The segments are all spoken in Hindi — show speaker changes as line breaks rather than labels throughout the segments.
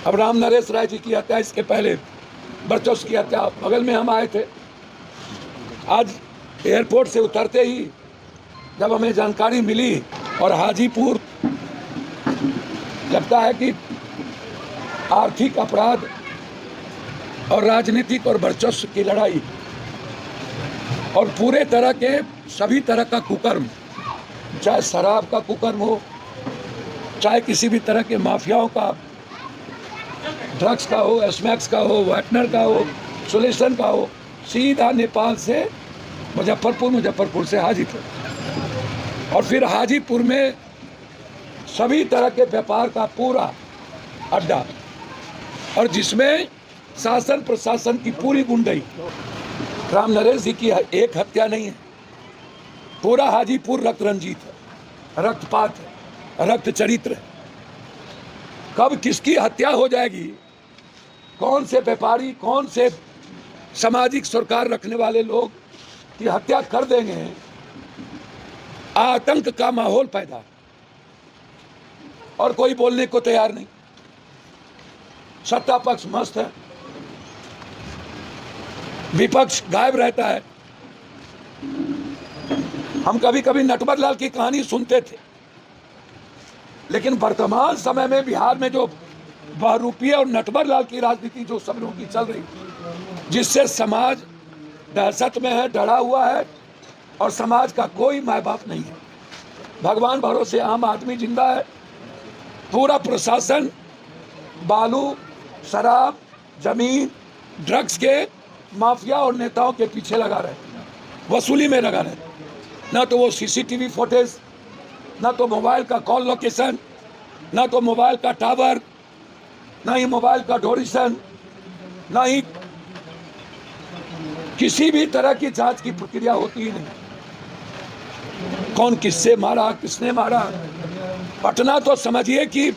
अब राम नरेश राय जी की हत्या, इसके पहले बरचौस की हत्या, बगल में हम आए थे। आज एयरपोर्ट से उतरते ही जब हमें जानकारी मिली और हाजीपुर लगता है कि आर्थिक अपराध और राजनीतिक और वर्चस्व की लड़ाई और पूरे तरह के सभी तरह का कुकर्म, चाहे शराब का कुकर्म हो, चाहे किसी भी तरह के माफियाओं का, ड्रग्स का हो, स्मैक्स का हो, वाइटनर का हो, सोल्यूशन का हो, सीधा नेपाल से मुजफ्फरपुर से हाजीपुर और फिर हाजीपुर में सभी तरह के व्यापार का पूरा अड्डा, और जिसमें शासन प्रशासन की पूरी गुंडई। राम नरेश जी की एक हत्या नहीं है, पूरा हाजीपुर रक्त रंजित है, रक्तपात है, रक्त चरित्र है। कब किसकी हत्या हो जाएगी, कौन से व्यापारी, कौन से सामाजिक सरोकार रखने वाले लोग की हत्या कर देंगे, आतंक का माहौल पैदा, और कोई बोलने को तैयार नहीं। सत्ता पक्ष मस्त है, विपक्ष गायब रहता है। हम कभी कभी नटवर लाल की कहानी सुनते थे, लेकिन वर्तमान समय में बिहार में जो बहरूपिया और नटवर लाल की राजनीति जो सब लोगों की चल रही, जिससे समाज दहशत में है, डरा हुआ है, और समाज का कोई माय बाप नहीं है। भगवान भरोसे आम आदमी जिंदा है, पूरा प्रशासन बालू, शराब, जमीन, ड्रग्स के माफिया और नेताओं के पीछे लगा रहे, वसूली में लगा रहे। ना तो वो सीसीटीवी फुटेज, ना तो मोबाइल का कॉल लोकेशन, ना तो मोबाइल का टावर, ना ही मोबाइल का डोरेशन, ना ही किसी भी तरह की जांच की प्रक्रिया होती ही नहीं। कौन किससे मारा, किसने मारा। पटना तो समझिए कि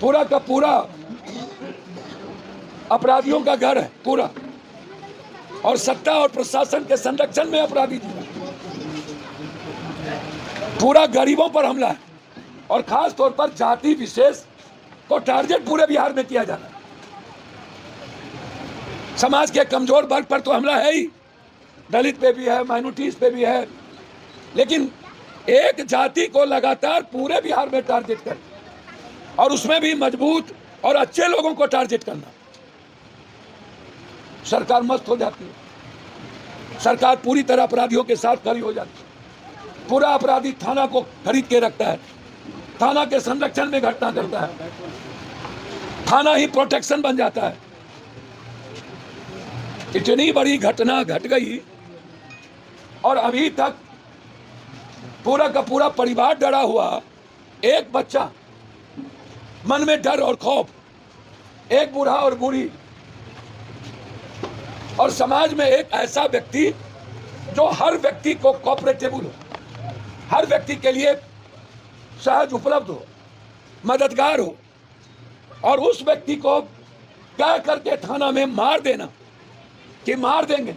पूरा का पूरा अपराधियों का घर है पूरा, और सत्ता और प्रशासन के संरक्षण में अपराधी पूरा गरीबों पर हमला है, और खास तौर पर जाति विशेष को टारगेट पूरे बिहार में किया जा रहा है। समाज के कमजोर वर्ग पर तो हमला है ही, दलित पे भी है, माइनॉरिटीज पे भी है, लेकिन एक जाति को लगातार पूरे बिहार में टारगेट कर, और उसमें भी मजबूत और अच्छे लोगों को टारगेट करना, सरकार मस्त हो जाती है। सरकार पूरी तरह अपराधियों के साथ खड़ी हो जाती है। पूरा अपराधी थाना को खरीद के रखता है, थाना के संरक्षण में घटना करता है, थाना ही प्रोटेक्शन बन जाता है। इतनी बड़ी घटना घट गई, और अभी तक पूरा का पूरा परिवार डरा हुआ। एक बच्चा, मन में डर और खौफ, एक बूढ़ा और बूढ़ी, और समाज में एक ऐसा व्यक्ति जो हर व्यक्ति को कोऑपरेटेबल हो, हर व्यक्ति के लिए सहज उपलब्ध हो, मददगार हो, और उस व्यक्ति को कह करके थाना में मार देना कि मार देंगे,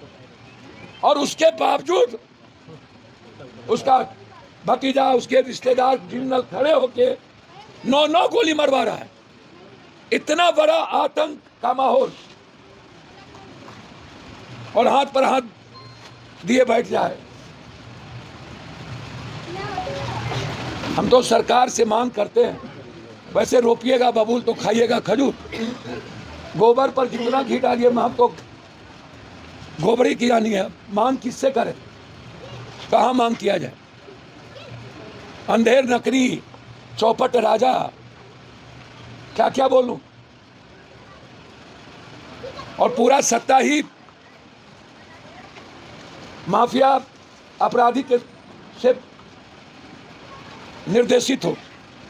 और उसके बावजूद उसका भतीजा, उसके रिश्तेदार क्रिमिनल खड़े होके 9 गोली मरवा रहा है। इतना बड़ा आतंक का माहौल, और हाथ पर हाथ दिए बैठ जाए। हम तो सरकार से मांग करते हैं, वैसे रोपिएगा बबूल तो खाइएगा खजूर। गोबर पर जितना घी डालिए, हम तो गोबरी की आनी है। मांग किससे करें, कहाँ मांग किया जाए। अंधेर नकरी, चौपट राजा, क्या क्या बोलूं। और पूरा सत्ता ही माफिया अपराधी के से निर्देशित हो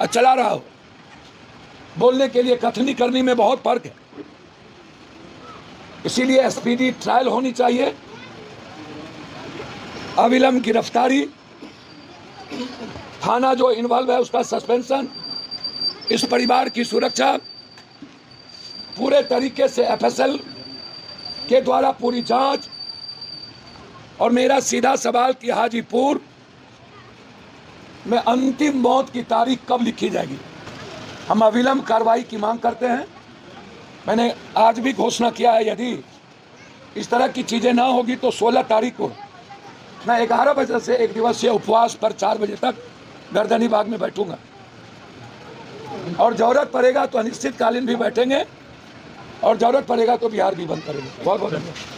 और चला रहा हो। बोलने के लिए कथनी करनी में बहुत फर्क है। इसीलिए एसपीडी ट्रायल होनी चाहिए, अविलंब गिरफ्तारी, थाना जो इन्वॉल्व है उसका सस्पेंशन, इस परिवार की सुरक्षा पूरे तरीके से एफएसएल के द्वारा पूरी जांच। और मेरा सीधा सवाल कि हाजीपुर में अंतिम मौत की तारीख कब लिखी जाएगी। हम अविलंब कार्रवाई की मांग करते हैं। मैंने आज भी घोषणा किया है, यदि इस तरह की चीज़ें ना होगी तो 16 तारीख को मैं 11 बजे से एक दिवसीय उपवास पर 4 बजे तक गर्दनी बाग में बैठूंगा और जरूरत पड़ेगा तो अनिश्चितकालीन भी बैठेंगे और जरूरत पड़ेगा तो बिहार भी बंद करेंगे। बहुत बहुत धन्यवाद।